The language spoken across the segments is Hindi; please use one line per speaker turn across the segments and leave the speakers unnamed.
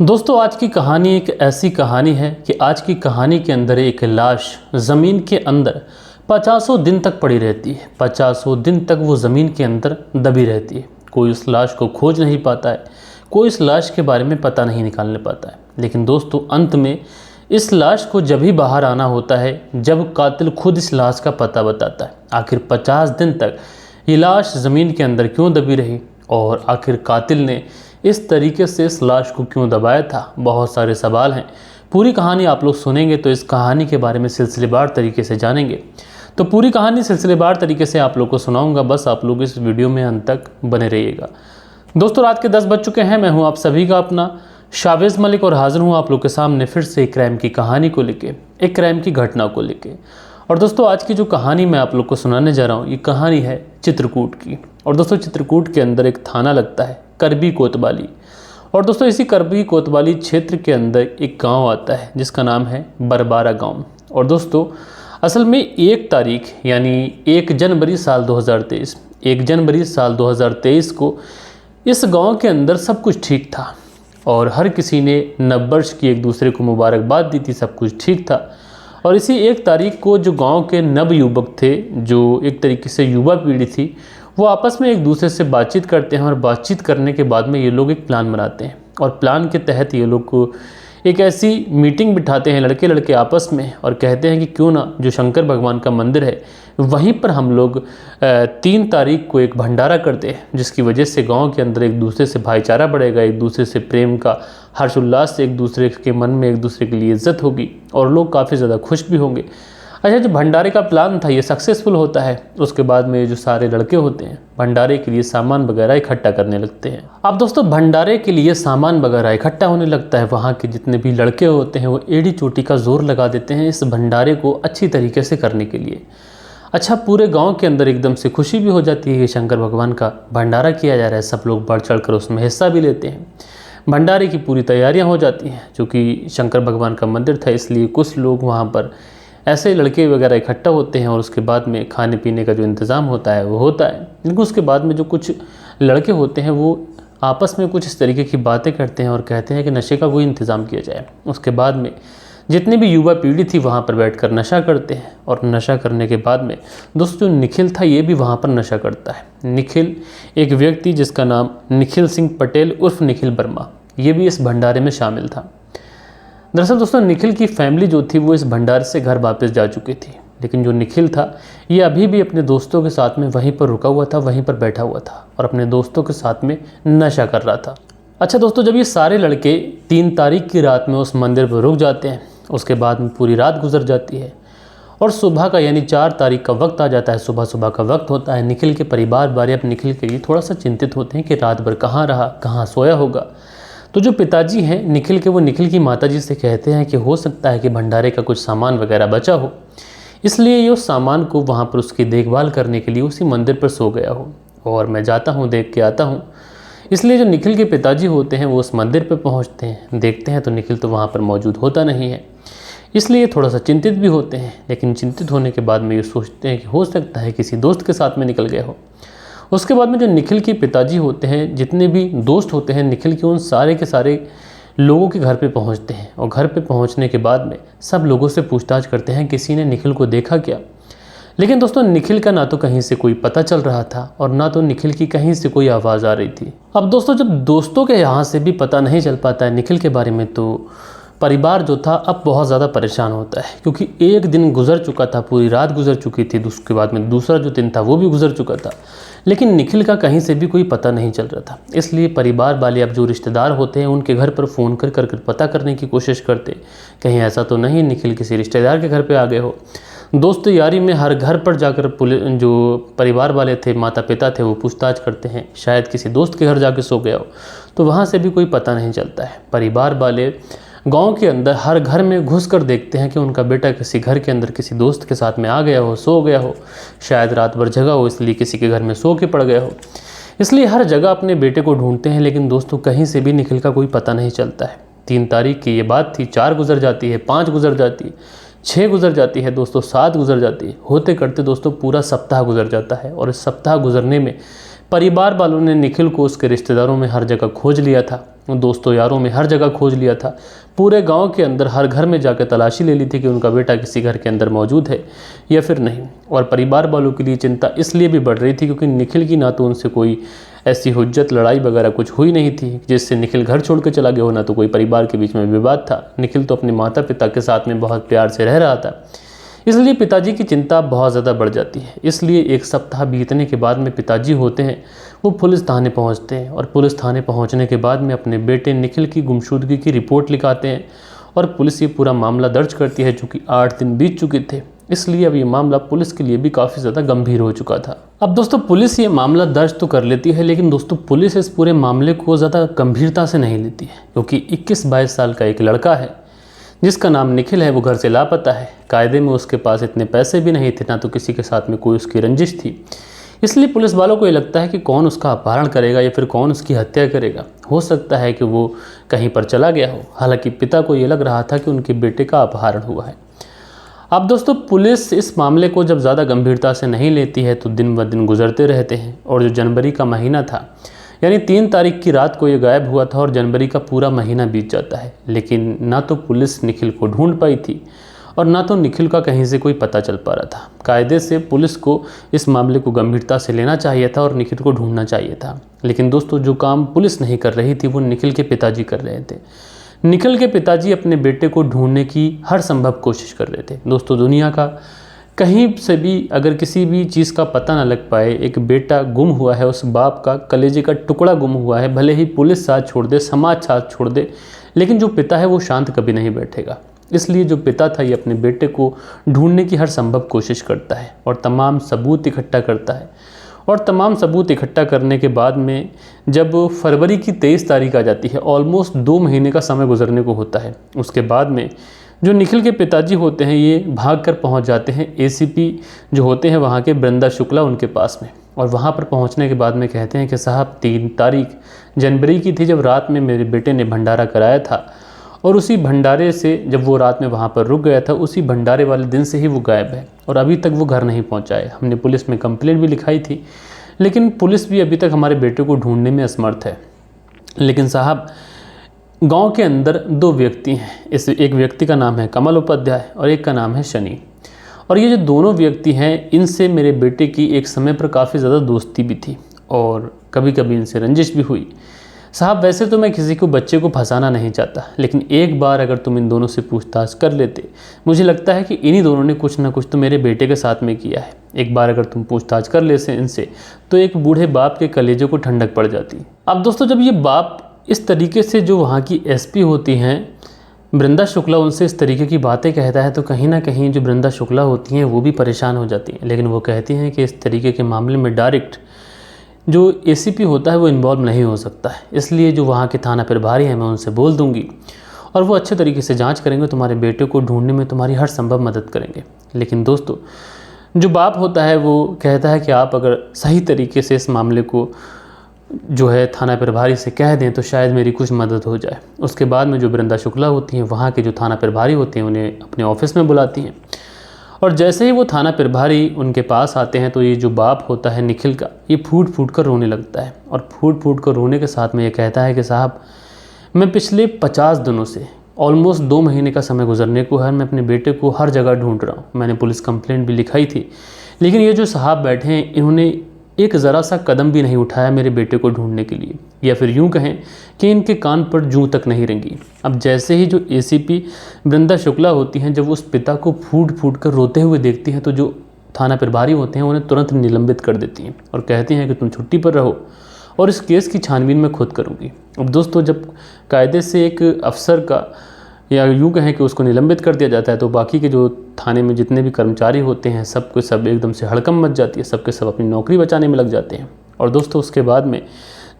दोस्तों आज की कहानी एक ऐसी कहानी है कि आज की कहानी के अंदर एक लाश ज़मीन के अंदर 50 दिन तक पड़ी रहती है। 50 दिन तक वो ज़मीन के अंदर दबी रहती है। कोई उस लाश को खोज नहीं पाता है, कोई इस लाश के बारे में पता नहीं निकालने पाता है। लेकिन दोस्तों अंत में इस लाश को जब ही बाहर आना होता है जब कातिल खुद इस लाश का पता बताता है। आखिर 50 दिन तक ये लाश ज़मीन के अंदर क्यों दबी रही और आखिर कातिल ने इस तरीके से इस लाश को क्यों दबाया था, बहुत सारे सवाल हैं। पूरी कहानी आप लोग सुनेंगे तो इस कहानी के बारे में सिलसिलेवार तरीके से जानेंगे। तो पूरी कहानी सिलसिलेवार तरीके से आप लोग को सुनाऊंगा, बस आप लोग इस वीडियो में अंत तक बने रहिएगा। दोस्तों रात के 10 बज चुके हैं। मैं हूं आप सभी का अपना शावेज़ मलिक और हाजिर हूं आप लोग के सामने फिर से एक क्राइम की कहानी को लेके, एक क्राइम की घटना को लेके। और दोस्तों आज की जो कहानी मैं आप लोग को सुनाने जा रहा हूँ, ये कहानी है चित्रकूट की। और दोस्तों चित्रकूट के अंदर एक थाना लगता है करबी कोतवाली। और दोस्तों इसी करबी कोतवाली क्षेत्र के अंदर एक गांव आता है जिसका नाम है बरबारा गांव। और दोस्तों असल में 1 तारीख यानी 1 जनवरी साल 2023 को इस गांव के अंदर सब कुछ ठीक था और हर किसी ने नववर्ष की एक दूसरे को मुबारकबाद दी थी, सब कुछ ठीक था। और इसी 1 तारीख को जो गांव के नवयुवक थे, जो एक तरीके से युवा पीढ़ी थी, वो आपस में एक दूसरे से बातचीत करते हैं और बातचीत करने के बाद में ये लोग एक प्लान बनाते हैं। और प्लान के तहत ये लोग को एक ऐसी मीटिंग बिठाते हैं लड़के लड़के आपस में और कहते हैं कि क्यों ना जो शंकर भगवान का मंदिर है वहीं पर हम लोग 3 तारीख को एक भंडारा करते हैं, जिसकी वजह से गांव के अंदर एक दूसरे से भाईचारा बढ़ेगा, एक दूसरे से प्रेम का हर्षोल्लास से एक दूसरे के मन में एक दूसरे के लिए इज्जत होगी और लोग काफ़ी ज़्यादा खुश भी होंगे। अच्छा, जो भंडारे का प्लान था ये सक्सेसफुल होता है। उसके बाद में जो सारे लड़के होते हैं भंडारे के लिए सामान वगैरह इकट्ठा करने लगते हैं। अब दोस्तों भंडारे के लिए सामान वगैरह इकट्ठा होने लगता है। वहाँ के जितने भी लड़के होते हैं वो एड़ी चोटी का जोर लगा देते हैं इस भंडारे को अच्छी तरीके से करने के लिए। अच्छा, पूरे गांव के अंदर एकदम से खुशी भी हो जाती है कि शंकर भगवान का भंडारा किया जा रहा है। सब लोग बढ़ चढ़ कर उसमें हिस्सा भी लेते हैं। भंडारे की पूरी तैयारियाँ हो जाती हैं। चूँकि शंकर भगवान का मंदिर था इसलिए कुछ लोग वहाँ पर ऐसे लड़के वगैरह इकट्ठा होते हैं और उसके बाद में खाने पीने का जो इंतज़ाम होता है वो होता है। लेकिन उसके बाद में जो कुछ लड़के होते हैं वो आपस में कुछ इस तरीके की बातें करते हैं और कहते हैं कि नशे का कोई इंतज़ाम किया जाए। उसके बाद में जितनी भी युवा पीढ़ी थी वहाँ पर बैठकर नशा करते हैं और नशा करने के बाद में दोस्तों जो निखिल था ये भी वहाँ पर नशा करता है। निखिल एक व्यक्ति जिसका नाम निखिल सिंह पटेल उर्फ निखिल वर्मा, ये भी इस भंडारे में शामिल था। दरअसल दोस्तों निखिल की फैमिली जो थी वो इस भंडारे से घर वापस जा चुकी थी, लेकिन जो निखिल था ये अभी भी अपने दोस्तों के साथ में वहीं पर रुका हुआ था, वहीं पर बैठा हुआ था और अपने दोस्तों के साथ में नशा कर रहा था। अच्छा दोस्तों, जब ये सारे लड़के 3 तारीख की रात में उस मंदिर पर रुक जाते हैं, उसके बाद में पूरी रात गुजर जाती है और सुबह का यानी 4 तारीख का वक्त आ जाता है। सुबह का वक्त होता है। निखिल के परिवार वाले अब निखिल के लिए थोड़ा सा चिंतित होते हैं कि रात भर कहाँ रहा, कहाँ सोया होगा। तो जो पिताजी हैं निखिल के, वो निखिल की माताजी से कहते हैं कि हो सकता है कि भंडारे का कुछ सामान वगैरह बचा हो, इसलिए ये उस सामान को वहाँ पर उसकी देखभाल करने के लिए उसी मंदिर पर सो गया हो और मैं जाता हूँ देख के आता हूँ। इसलिए जो निखिल के पिताजी होते हैं वो उस मंदिर पर पहुँचते हैं, देखते हैं तो निखिल तो वहाँ पर मौजूद होता नहीं है। इसलिए थोड़ा सा चिंतित भी होते हैं, लेकिन चिंतित होने के बाद में ये सोचते हैं कि हो सकता है किसी दोस्त के साथ में निकल गया हो। उसके बाद में जो निखिल के पिताजी होते हैं, जितने भी दोस्त होते हैं निखिल के, उन सारे के सारे लोगों के घर पे पहुंचते हैं और घर पे पहुंचने के बाद में सब लोगों से पूछताछ करते हैं किसी ने निखिल को देखा क्या। लेकिन दोस्तों निखिल का ना तो कहीं से कोई पता चल रहा था और ना तो निखिल की कहीं से कोई आवाज़ आ रही थी। अब दोस्तों जब दोस्तों के यहाँ से भी पता नहीं चल पाता है निखिल के बारे में, तो परिवार जो था अब बहुत ज़्यादा परेशान होता है, क्योंकि एक दिन गुजर चुका था, पूरी रात गुजर चुकी थी, उसके बाद में दूसरा जो दिन था वो भी गुजर चुका था, लेकिन निखिल का कहीं से भी कोई पता नहीं चल रहा था। इसलिए परिवार वाले अब जो रिश्तेदार होते हैं उनके घर पर फ़ोन कर पता करने की कोशिश करते, कहीं ऐसा तो नहीं निखिल किसी रिश्तेदार के घर पर आ गए हो। दोस्त यारी में हर घर पर जाकर जो परिवार वाले थे, माता पिता थे, वो पूछताछ करते हैं शायद किसी दोस्त के घर जाके सो गया हो, तो वहाँ से भी कोई पता नहीं चलता है। परिवार वाले गांव के अंदर हर घर में घुसकर देखते हैं कि उनका बेटा किसी घर के अंदर किसी दोस्त के साथ में आ गया हो, सो गया हो, शायद रात भर जगा हो इसलिए किसी के घर में सो के पड़ गया हो। इसलिए हर जगह अपने बेटे को ढूंढते हैं, लेकिन दोस्तों कहीं से भी निखिल का कोई पता नहीं चलता है। 3 तारीख की ये बात थी, 4 गुजर जाती है, 5 गुजर जाती है, 6 गुजर जाती है दोस्तों, 7 गुजर जाती है, होते करते दोस्तों पूरा सप्ताह गुजर जाता है। और इस सप्ताह गुजरने में परिवार वालों ने निखिल को उसके रिश्तेदारों में हर जगह खोज लिया था, दोस्तों यारों में हर जगह खोज लिया था। पूरे गांव के अंदर हर घर में जाकर तलाशी ले ली थी कि उनका बेटा किसी घर के अंदर मौजूद है या फिर नहीं। और परिवार वालों के लिए चिंता इसलिए भी बढ़ रही थी क्योंकि निखिल की ना तो उनसे कोई ऐसी हुज्जत लड़ाई वगैरह कुछ हुई नहीं थी जिससे निखिल घर छोड़ के चला गया हो, ना तो कोई परिवार के बीच में विवाद था। निखिल तो अपने माता पिता के साथ में बहुत प्यार से रह रहा था, इसलिए पिताजी की चिंता बहुत ज़्यादा बढ़ जाती है। इसलिए एक सप्ताह बीतने के बाद में पिताजी होते हैं वो पुलिस थाने पहुंचते हैं और पुलिस थाने पहुंचने के बाद में अपने बेटे निखिल की गुमशुदगी की रिपोर्ट लिखाते हैं और पुलिस ये पूरा मामला दर्ज करती है। चूँकि 8 दिन बीत चुके थे, इसलिए अब ये मामला पुलिस के लिए भी काफ़ी ज़्यादा गंभीर हो चुका था। अब दोस्तों पुलिस ये मामला दर्ज तो कर लेती है, लेकिन दोस्तों पुलिस इस पूरे मामले को ज़्यादा गंभीरता से नहीं लेती है, क्योंकि 21-22 साल का एक लड़का है जिसका नाम निखिल है, वो घर से लापता है। कायदे में उसके पास इतने पैसे भी नहीं थे, ना तो किसी के साथ में कोई उसकी रंजिश थी। इसलिए पुलिस वालों को ये लगता है कि कौन उसका अपहरण करेगा या फिर कौन उसकी हत्या करेगा। हो सकता है कि वो कहीं पर चला गया हो। हालांकि पिता को ये लग रहा था कि उनके बेटे का अपहरण हुआ है। अब दोस्तों पुलिस इस मामले को जब ज़्यादा गंभीरता से नहीं लेती है तो दिन ब दिन गुजरते रहते हैं और जो जनवरी का महीना था, यानी 3 तारीख की रात को ये गायब हुआ था और जनवरी का पूरा महीना बीत जाता है, लेकिन ना तो पुलिस निखिल को ढूंढ पाई थी और ना तो निखिल का कहीं से कोई पता चल पा रहा था। कायदे से पुलिस को इस मामले को गंभीरता से लेना चाहिए था और निखिल को ढूंढना चाहिए था, लेकिन दोस्तों जो काम पुलिस नहीं कर रही थी वो निखिल के पिताजी कर रहे थे। निखिल के पिताजी अपने बेटे को ढूंढने की हर संभव कोशिश कर रहे थे। दोस्तों दुनिया का कहीं से भी अगर किसी भी चीज़ का पता ना लग पाए, एक बेटा गुम हुआ है, उस बाप का कलेजे का टुकड़ा गुम हुआ है, भले ही पुलिस साथ छोड़ दे, समाज साथ छोड़ दे, लेकिन जो पिता है वो शांत कभी नहीं बैठेगा। इसलिए जो पिता था ये अपने बेटे को ढूंढने की हर संभव कोशिश करता है और तमाम सबूत इकट्ठा करता है। और तमाम सबूत इकट्ठा करने के बाद में जब फरवरी की 23 तारीख आ जाती है, ऑलमोस्ट 2 महीने का समय गुजरने को होता है, उसके बाद में जो निखिल के पिताजी होते हैं ये भागकर पहुंच जाते हैं एसीपी जो होते हैं वहाँ के बृंदा शुक्ला उनके पास में। और वहाँ पर पहुँचने के बाद में कहते हैं कि साहब 3 तारीख जनवरी की थी जब रात में मेरे बेटे ने भंडारा कराया था और उसी भंडारे से जब वो रात में वहाँ पर रुक गया था, उसी भंडारे वाले दिन से ही वो गायब है और अभी तक वो घर नहीं पहुँचा है। हमने पुलिस में कंप्लेंट भी लिखाई थी, लेकिन पुलिस भी अभी तक हमारे बेटे को ढूंढने में असमर्थ है। लेकिन साहब गांव के अंदर 2 व्यक्ति हैं, इस एक व्यक्ति का नाम है कमल उपाध्याय और एक का नाम है शनि। और ये जो दोनों व्यक्ति हैं इनसे मेरे बेटे की एक समय पर काफ़ी ज़्यादा दोस्ती भी थी और कभी कभी इनसे रंजिश भी हुई। साहब वैसे तो मैं किसी को बच्चे को फंसाना नहीं चाहता, लेकिन एक बार अगर तुम इन दोनों से पूछताछ कर लेते, मुझे लगता है कि इन्हीं दोनों ने कुछ ना कुछ तो मेरे बेटे के साथ में किया है। एक बार अगर तुम पूछताछ कर ले से इनसे तो एक बूढ़े बाप के कलेजे को ठंडक पड़ जाती। अब दोस्तों जब ये बाप इस तरीके से जो वहाँ की एसपी होती हैं बृंदा शुक्ला उनसे इस तरीके की बातें कहता है तो कहीं ना कहीं जो बृंदा शुक्ला होती हैं वो भी परेशान हो जाती हैं। लेकिन वो कहती हैं कि इस तरीके के मामले में डायरेक्ट जो एसीपी होता है वो इन्वॉल्व नहीं हो सकता है, इसलिए जो वहाँ के थाना प्रभारी हैं मैं उनसे बोल दूँगी और वो अच्छे तरीके से जाँच करेंगे, तुम्हारे बेटे को ढूंढने में तुम्हारी हर संभव मदद करेंगे। लेकिन दोस्तों जो बाप होता है वो कहता है कि आप अगर सही तरीके से इस मामले को जो है थाना प्रभारी से कह दें तो शायद मेरी कुछ मदद हो जाए। उसके बाद में जो बृंदा शुक्ला होती हैं वहाँ के जो थाना प्रभारी होते हैं उन्हें अपने ऑफिस में बुलाती हैं और जैसे ही वो थाना प्रभारी उनके पास आते हैं तो ये जो बाप होता है निखिल का ये फूट फूट कर रोने लगता है और फूट फूट कर रोने के साथ में ये कहता है कि साहब मैं पिछले 50 दिनों से ऑलमोस्ट 2 महीने का समय गुजरने को है, मैं अपने बेटे को हर जगह ढूंढ रहा हूँ। मैंने पुलिस कंप्लेंट भी लिखाई थी, लेकिन ये जो साहब बैठे हैं इन्होंने एक ज़रा सा कदम भी नहीं उठाया मेरे बेटे को ढूंढने के लिए, या फिर यूं कहें कि इनके कान पर जूं तक नहीं रेंगी। अब जैसे ही जो एसीपी बृंदा शुक्ला होती हैं जब उस पिता को फूट फूट कर रोते हुए देखती हैं तो जो थाना प्रभारी होते हैं उन्हें तुरंत निलंबित कर देती हैं और कहती हैं कि तुम छुट्टी पर रहो और इस केस की छानबीन मैं खुद करूँगी। अब दोस्तों जब कायदे से एक अफसर का या यूँ कहें कि उसको निलंबित कर दिया जाता है तो बाकी के जो थाने में जितने भी कर्मचारी होते हैं सब के सब एकदम से हड़कंप मच जाती है, सबके सब अपनी नौकरी बचाने में लग जाते हैं। और दोस्तों उसके बाद में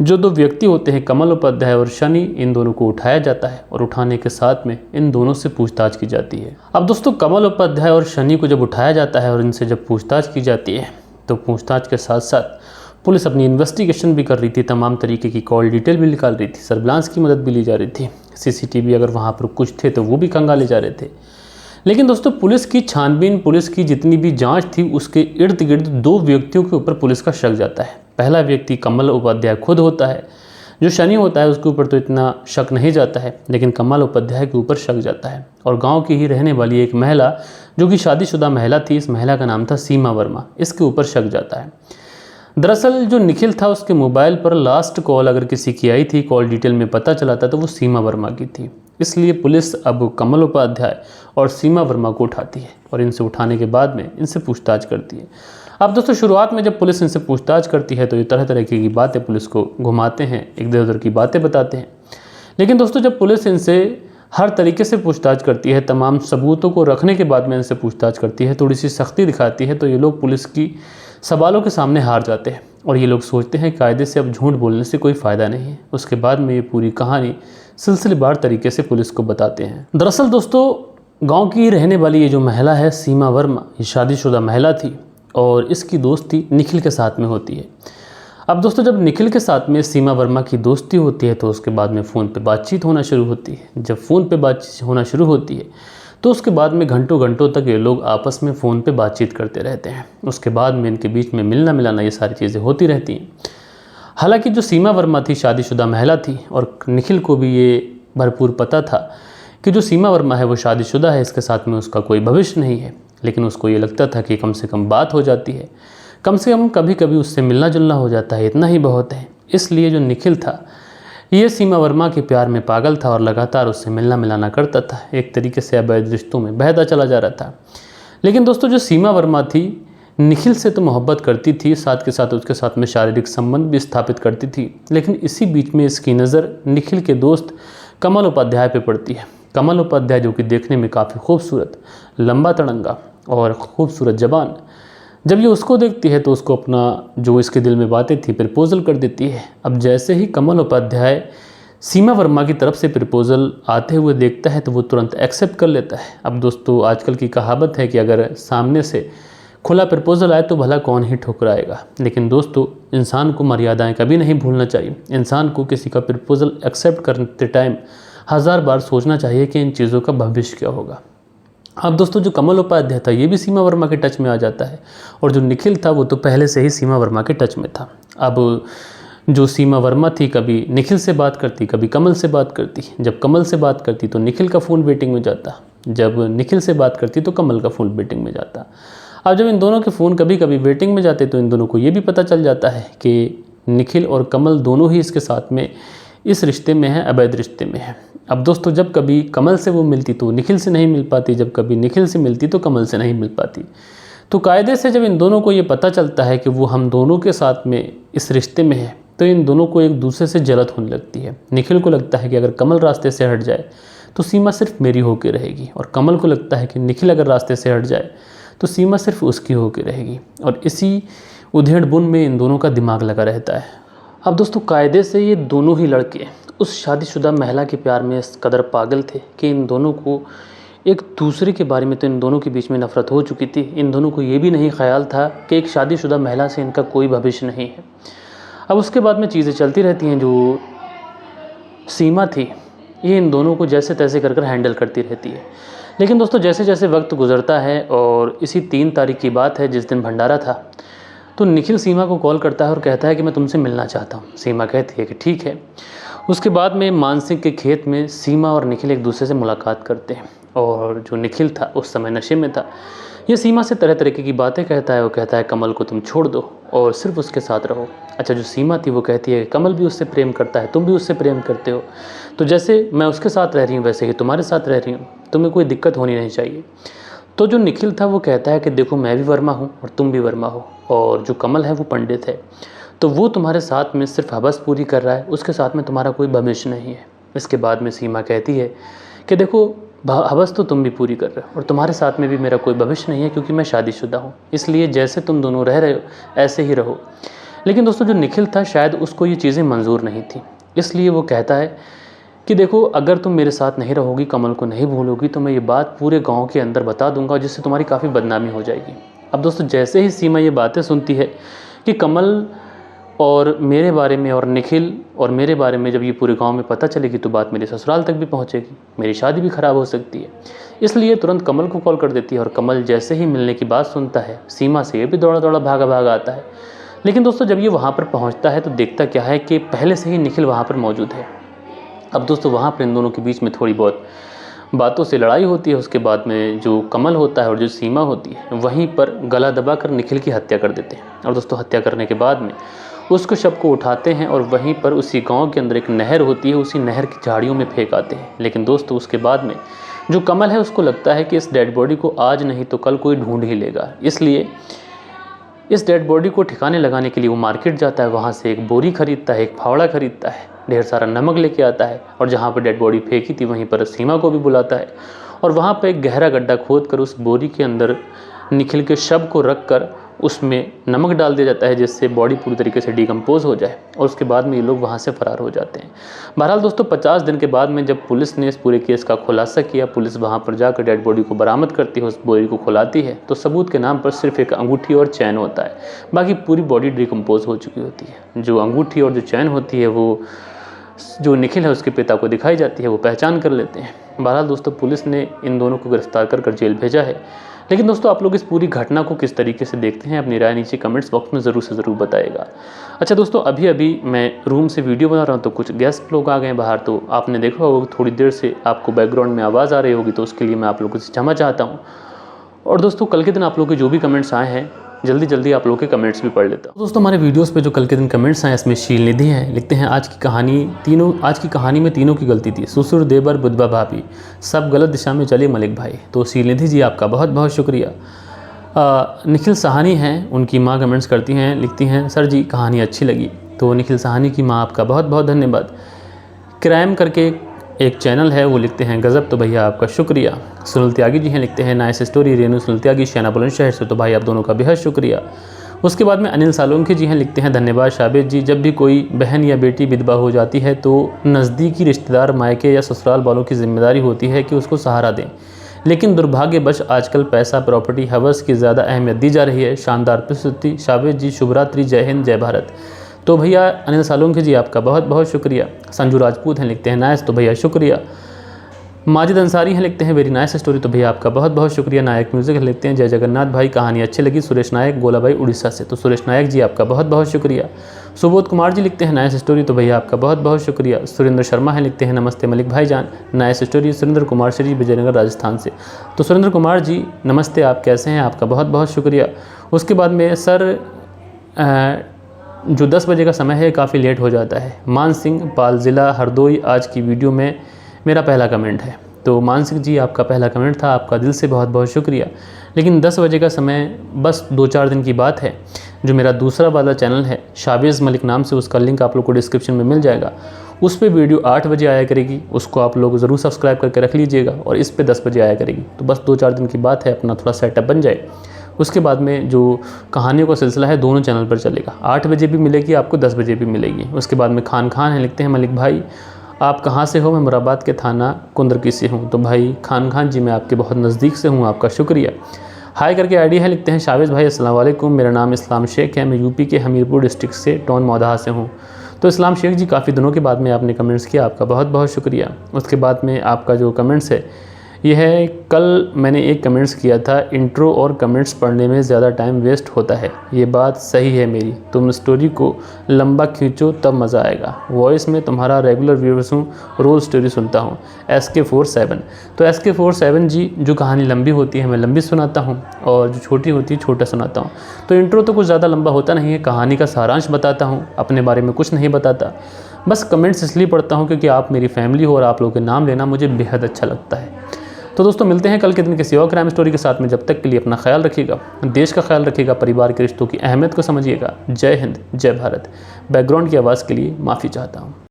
जो 2 व्यक्ति होते हैं कमल उपाध्याय और शनि, इन दोनों को उठाया जाता है और उठाने के साथ में इन दोनों से पूछताछ की जाती है। अब दोस्तों कमल उपाध्याय और शनि को जब उठाया जाता है और इनसे जब पूछताछ की जाती है तो पूछताछ के साथ साथ पुलिस अपनी इन्वेस्टिगेशन भी कर रही थी, तमाम तरीके की कॉल डिटेल भी निकाल रही थी, सर्विलांस की मदद भी ली जा रही थी, सीसीटीवी अगर वहाँ पर कुछ थे तो वो भी खंगाले जा रहे थे। लेकिन दोस्तों पुलिस की छानबीन, पुलिस की जितनी भी जांच थी उसके इर्द गिर्द 2 व्यक्तियों के ऊपर पुलिस का शक जाता है। पहला व्यक्ति कमल उपाध्याय खुद होता है। जो शनि होता है उसके ऊपर तो इतना शक नहीं जाता है, लेकिन कमल उपाध्याय के ऊपर शक जाता है। और गांव की ही रहने वाली एक महिला जो कि शादीशुदा महिला थी, इस महिला का नाम था सीमा वर्मा, इसके ऊपर शक जाता है। दरअसल जो निखिल था उसके मोबाइल पर लास्ट कॉल अगर किसी की आई थी, कॉल डिटेल में पता चला था तो वो सीमा वर्मा की थी। इसलिए पुलिस अब कमल उपाध्याय और सीमा वर्मा को उठाती है और इनसे उठाने के बाद में इनसे पूछताछ करती है। अब दोस्तों शुरुआत में जब पुलिस इनसे पूछताछ करती है तो ये तरह तरह की बातें पुलिस को घुमाते हैं, इधर उधर की बातें बताते हैं। लेकिन दोस्तों जब पुलिस इनसे हर तरीके से पूछताछ करती है, तमाम सबूतों को रखने के बाद में इनसे पूछताछ करती है, थोड़ी सी सख्ती दिखाती है, तो ये लोग पुलिस की सवालों के सामने हार जाते हैं और ये लोग सोचते हैं कायदे से अब झूठ बोलने से कोई फ़ायदा नहीं है। उसके बाद में ये पूरी कहानी सिलसिलेवार तरीके से पुलिस को बताते हैं। दरअसल दोस्तों गांव की रहने वाली ये जो महिला है सीमा वर्मा, ये शादीशुदा महिला थी और इसकी दोस्ती निखिल के साथ में होती है। अब दोस्तों जब निखिल के साथ में सीमा वर्मा की दोस्ती होती है तो उसके बाद में फ़ोन पे बातचीत होना शुरू होती है। जब फ़ोन पे बातचीत होना शुरू होती है तो उसके बाद में घंटों घंटों तक ये लोग आपस में फ़ोन पे बातचीत करते रहते हैं। उसके बाद में इनके बीच में मिलना मिलाना ये सारी चीज़ें होती रहती हैं। हालांकि जो सीमा वर्मा थी शादीशुदा महिला थी और निखिल को भी ये भरपूर पता था कि जो सीमा वर्मा है वो शादीशुदा है, इसके साथ में उसका कोई भविष्य नहीं है। लेकिन उसको ये लगता था कि कम से कम बात हो जाती है, कम से कम कभी कभी उससे मिलना जुलना हो जाता है, इतना ही बहुत है। इसलिए जो निखिल था ये सीमा वर्मा के प्यार में पागल था और लगातार उससे मिलना मिलाना करता था, एक तरीके से अवैध रिश्तों में बहता चला जा रहा था। लेकिन दोस्तों जो सीमा वर्मा थी निखिल से तो मोहब्बत करती थी, साथ के साथ उसके साथ में शारीरिक संबंध भी स्थापित करती थी। लेकिन इसी बीच में इसकी नज़र निखिल के दोस्त कमल उपाध्याय पे पड़ती है। कमल उपाध्याय जो कि देखने में काफ़ी खूबसूरत, लंबा तड़ंगा और खूबसूरत जबान, जब ये उसको देखती है तो उसको अपना जो इसके दिल में बातें थी प्रपोजल कर देती है। अब जैसे ही कमल उपाध्याय सीमा वर्मा की तरफ से प्रपोजल आते हुए देखता है तो वो तुरंत एक्सेप्ट कर लेता है। अब दोस्तों आजकल की कहावत है कि अगर सामने से खुला प्रपोजल आए तो भला कौन ही ठुकराएगा। लेकिन दोस्तों इंसान को मर्यादाएं कभी नहीं भूलना चाहिए। इंसान को किसी का प्रपोजल एक्सेप्ट करते टाइम 1000 बार सोचना चाहिए कि इन चीज़ों का भविष्य क्या होगा। अब दोस्तों जो कमल उपाध्याय था ये भी सीमा वर्मा के टच में आ जाता है और जो निखिल था वो तो पहले से ही सीमा वर्मा के टच में था। अब जो सीमा वर्मा थी कभी निखिल से बात करती, कभी कमल से बात करती। जब कमल से बात करती तो निखिल का फ़ोन वेटिंग में जाता, जब निखिल से बात करती तो कमल का फ़ोन वेटिंग में जाता। अब जब इन दोनों के फ़ोन कभी कभी वेटिंग में जाते तो इन दोनों को ये भी पता चल जाता है कि निखिल और कमल दोनों ही इसके साथ में इस रिश्ते में है, अवैध रिश्ते में है। अब दोस्तों जब कभी कमल से वो मिलती तो निखिल से नहीं मिल पाती, जब कभी निखिल से मिलती तो कमल से नहीं मिल पाती। तो कायदे से जब इन दोनों को ये पता चलता है कि वो हम दोनों के साथ में इस रिश्ते में है तो इन दोनों को एक दूसरे से जलन होने लगती है। निखिल को लगता है कि अगर कमल रास्ते से हट जाए तो सीमा सिर्फ मेरी होकर रहेगी, और कमल को लगता है कि निखिल अगर रास्ते से हट जाए तो सीमा सिर्फ उसकी होकर रहेगी। और इसी उधेड़ बुन में इन दोनों का दिमाग लगा रहता है। अब दोस्तों कायदे से ये दोनों ही लड़के उस शादीशुदा महिला के प्यार में इस कदर पागल थे कि इन दोनों को एक दूसरे के बारे में तो इन दोनों के बीच में नफ़रत हो चुकी थी। इन दोनों को ये भी नहीं ख्याल था कि एक शादीशुदा महिला से इनका कोई भविष्य नहीं है। अब उसके बाद में चीज़ें चलती रहती हैं। जो सीमा थी ये इन दोनों को जैसे तैसे कर हैंडल करती रहती है। लेकिन दोस्तों जैसे जैसे वक्त गुजरता है और इसी 3 तारीख की बात है जिस दिन भंडारा था, तो निखिल सीमा को कॉल करता है और कहता है कि मैं तुमसे मिलना चाहता हूँ। सीमा कहती है कि ठीक है। उसके बाद में मानसिंह के खेत में सीमा और निखिल एक दूसरे से मुलाकात करते हैं और जो निखिल था उस समय नशे में था। ये सीमा से तरह तरह की बातें कहता है। वो कहता है कमल को तुम छोड़ दो और सिर्फ उसके साथ रहो। अच्छा जो सीमा थी वो कहती है कमल भी उससे प्रेम करता है, तुम भी उससे प्रेम करते हो, तो जैसे मैं उसके साथ रह रही हूँ वैसे ही तुम्हारे साथ रह रही हूँ, तुम्हें कोई दिक्कत होनी नहीं चाहिए। तो जो निखिल था वो कहता है कि देखो मैं भी वर्मा हूँ और तुम भी वर्मा हो, और जो कमल है वो पंडित है, तो वो तुम्हारे साथ में सिर्फ हवस पूरी कर रहा है, उसके साथ में तुम्हारा कोई भविष्य नहीं है। इसके बाद में सीमा कहती है कि देखो हवस तो तुम भी पूरी कर रहे हो और तुम्हारे साथ में भी मेरा कोई भविष्य नहीं है क्योंकि मैं शादीशुदा हूँ, इसलिए जैसे तुम दोनों रह रहे हो ऐसे ही रहो। लेकिन दोस्तों जो निखिल था शायद उसको ये चीज़ें मंजूर नहीं थी, इसलिए वो कहता है कि देखो अगर तुम मेरे साथ नहीं रहोगी, कमल को नहीं भूलोगी, तो मैं ये बात पूरे गांव के अंदर बता दूंगा जिससे तुम्हारी काफ़ी बदनामी हो जाएगी। अब दोस्तों जैसे ही सीमा ये बातें सुनती है कि कमल और मेरे बारे में और निखिल और मेरे बारे में जब ये पूरे गांव में पता चलेगी तो बात मेरे ससुराल तक भी पहुंचेगी, मेरी शादी भी ख़राब हो सकती है, इसलिए तुरंत कमल को कॉल कर देती है। और कमल जैसे ही मिलने की बात सुनता है सीमा से, ये भी दौड़ा दौड़ा भागा भागा आता है। लेकिन दोस्तों जब ये वहाँ पर पहुँचता है तो देखता क्या है कि पहले से ही निखिल वहाँ पर मौजूद है। अब दोस्तों वहाँ पर इन दोनों के बीच में थोड़ी बहुत बातों से लड़ाई होती है। उसके बाद में जो कमल होता है और जो सीमा होती है वहीं पर गला दबाकर निखिल की हत्या कर देते हैं। और दोस्तों हत्या करने के बाद में उसको शव को उठाते हैं और वहीं पर उसी गांव के अंदर एक नहर होती है, उसी नहर की झाड़ियों में फेंक आते हैं। लेकिन दोस्तों उसके बाद में जो कमल है उसको लगता है कि इस डेड बॉडी को आज नहीं तो कल कोई ढूंढ ही लेगा, इसलिए इस डेड बॉडी को ठिकाने लगाने के लिए वो मार्केट जाता है। वहाँ से एक बोरी खरीदता है, एक फावड़ा खरीदता है, ढेर सारा नमक लेके आता है और जहाँ पर डेड बॉडी फेंकी थी वहीं पर सीमा को भी बुलाता है और वहाँ पर एक गहरा गड्ढा खोद कर उस बोरी के अंदर निखिल के शव को रख कर उसमें नमक डाल दिया जाता है, जिससे बॉडी पूरी तरीके से डिकम्पोज हो जाए और उसके बाद में ये लोग वहाँ से फरार हो जाते हैं। बहरहाल दोस्तों 50 दिन के बाद में जब पुलिस ने इस पूरे केस का खुलासा किया, पुलिस वहाँ पर जाकर डेड बॉडी को बरामद करती है, उस बोरी को खुलाती है तो सबूत के नाम पर सिर्फ एक अंगूठी और चैन होता है, बाकी पूरी बॉडी डिकम्पोज हो चुकी होती है। जो अंगूठी और जो चैन होती है वो जो निखिल है उसके पिता को दिखाई जाती है, वो पहचान कर लेते हैं। बहरहाल दोस्तों पुलिस ने इन दोनों को गिरफ्तार कर जेल भेजा है। लेकिन दोस्तों आप लोग इस पूरी घटना को किस तरीके से देखते हैं, अपनी राय नीचे कमेंट्स बॉक्स में ज़रूर से ज़रूर बताइएगा। अच्छा दोस्तों अभी मैं रूम से वीडियो बना रहा हूँ तो कुछ गेस्ट लोग आ गए बाहर, तो आपने देखा होगा थोड़ी देर से आपको बैकग्राउंड में आवाज़ आ रही होगी, तो उसके लिए मैं आप लोगों से क्षमा चाहता हूँ। और दोस्तों कल के दिन आप लोगों के जो भी कमेंट्स आए हैं जल्दी आप लोगों के कमेंट्स भी पढ़ लेता हूँ। दोस्तों हमारे वीडियोस पे जो कल के दिन कमेंट्स आए इसमें शील निधि हैं, लिखते हैं आज की कहानी में तीनों की गलती थी, ससुर देवर बुधबा भाभी सब गलत दिशा में चले मलिक भाई। तो शील निधि जी आपका बहुत बहुत शुक्रिया। निखिल साहनी हैं, उनकी माँ कमेंट्स करती हैं, लिखती हैं सर जी कहानी अच्छी लगी। तो निखिल साहनी की माँ आपका बहुत बहुत धन्यवाद। क्राइम करके एक चैनल है वो लिखते हैं गज़ब, तो भैया आपका शुक्रिया। सुनील त्यागी जी हैं, लिखते हैं नाइस स्टोरी रेनू सुनील त्यागी शैना बुलंदशहर से, तो भाई आप दोनों का बेहद शुक्रिया। उसके बाद में अनिल सालोंकी जी हैं, लिखते हैं धन्यवाद शाबिद जी, जब भी कोई बहन या बेटी विधवा हो जाती है तो नज़दीकी रिश्तेदार मायके या ससुराल वालों की जिम्मेदारी होती है कि उसको सहारा दें, लेकिन दुर्भाग्यवश आजकल पैसा प्रॉपर्टी हवस की ज़्यादा अहमियत दी जा रही है। शानदार प्रस्तुति शाबिद जी, शुभरात्रि, जय हिंद जय भारत। तो भैया अनिल सालोंकी जी आपका बहुत बहुत शुक्रिया। संजू राजपूत हैं, लिखते हैं नाइस, तो भैया शुक्रिया। माजिद अंसारी हैं, लिखते हैं वेरी नाइस स्टोरी, तो भैया आपका बहुत बहुत शुक्रिया। नायक म्यूज़िक लिखते हैं जय जगन्नाथ भाई कहानी अच्छी लगी। सुरेश नायक गोला भाई उड़ीसा से, तो सुरेश नायक जी आपका बहुत बहुत शुक्रिया। सुबोध कुमार जी लिखते हैं नाइस स्टोरी, तो भैया आपका बहुत बहुत शुक्रिया। सुरेंद्र शर्मा हैं, लिखते हैं नमस्ते मलिक भाईजान नाइस स्टोरी। सुरेंद्र कुमार श्री विजयनगर राजस्थान से, तो सुरेंद्र कुमार जी नमस्ते, आप कैसे हैं, आपका बहुत बहुत शुक्रिया। उसके बाद में सर जो 10 बजे का समय है काफ़ी लेट हो जाता है। मान सिंह पाल ज़िला हरदोई, आज की वीडियो में मेरा पहला कमेंट है। तो मान सिंह जी आपका पहला कमेंट था, आपका दिल से बहुत बहुत शुक्रिया। लेकिन 10 बजे का समय बस 2-4 दिन की बात है। जो मेरा दूसरा वाला चैनल है शाबिज़ मलिक नाम से, उसका लिंक आप लोग को डिस्क्रिप्शन में मिल जाएगा। उस पर वीडियो 8 बजे आया करेगी, उसको आप लोग ज़रूर सब्सक्राइब करके रख लीजिएगा, और इस पर 10 बजे आया करेगी। तो बस 2-4 दिन की बात है, अपना थोड़ा सेटअप बन जाए। उसके बाद में जो कहानियों का सिलसिला है दोनों चैनल पर चलेगा, 8 बजे भी मिलेगी आपको, 10 बजे भी मिलेगी। उसके बाद में खान है, लिखते हैं मलिक भाई आप कहाँ से हो, मैं मुराबाद के थाना कुंदरकी से हूँ। तो भाई खान जी मैं आपके बहुत नज़दीक से हूँ, आपका शुक्रिया। हाय करके आईडी है, लिखते हैं शाबिज़ भाई अस्सलाम वालेकुम, मेरा नाम इस्लाम शेख है, मैं यूपी के हमीरपुर डिस्ट्रिक्ट से टोन मौदहा से हूँ। तो इस्लाम शेख जी काफ़ी दिनों के बाद में आपने कमेंट्स किया, आपका बहुत बहुत शुक्रिया। उसके बाद में आपका जो कमेंट्स है यह है, कल मैंने एक कमेंट्स किया था इंट्रो और कमेंट्स पढ़ने में ज़्यादा टाइम वेस्ट होता है, ये बात सही है मेरी, तुम स्टोरी को लंबा खींचो तब मज़ा आएगा। वॉइस में तुम्हारा रेगुलर व्यूअर्स हूँ, रोज़ स्टोरी सुनता हूँ। SK47, तो SK47 जी जो कहानी लंबी होती है मैं लंबी सुनाता हूँ, और जो छोटी होती है छोटा सुनाता हूँ। तो इंट्रो तो कुछ ज़्यादा लंबा होता नहीं है, कहानी का सारांश बताता हूँ, अपने बारे में कुछ नहीं बताता। बस कमेंट्स इसलिए पढ़ता हूँ क्योंकि आप मेरी फैमिली हो और आप लोगों के नाम लेना मुझे बेहद अच्छा लगता है। तो दोस्तों मिलते हैं कल के दिन किसी और क्राइम स्टोरी के साथ में। जब तक के लिए अपना ख्याल रखिएगा, देश का ख्याल रखिएगा, परिवार के रिश्तों की अहमियत को समझिएगा। जय हिंद जय भारत। बैकग्राउंड की आवाज़ के लिए माफ़ी चाहता हूँ।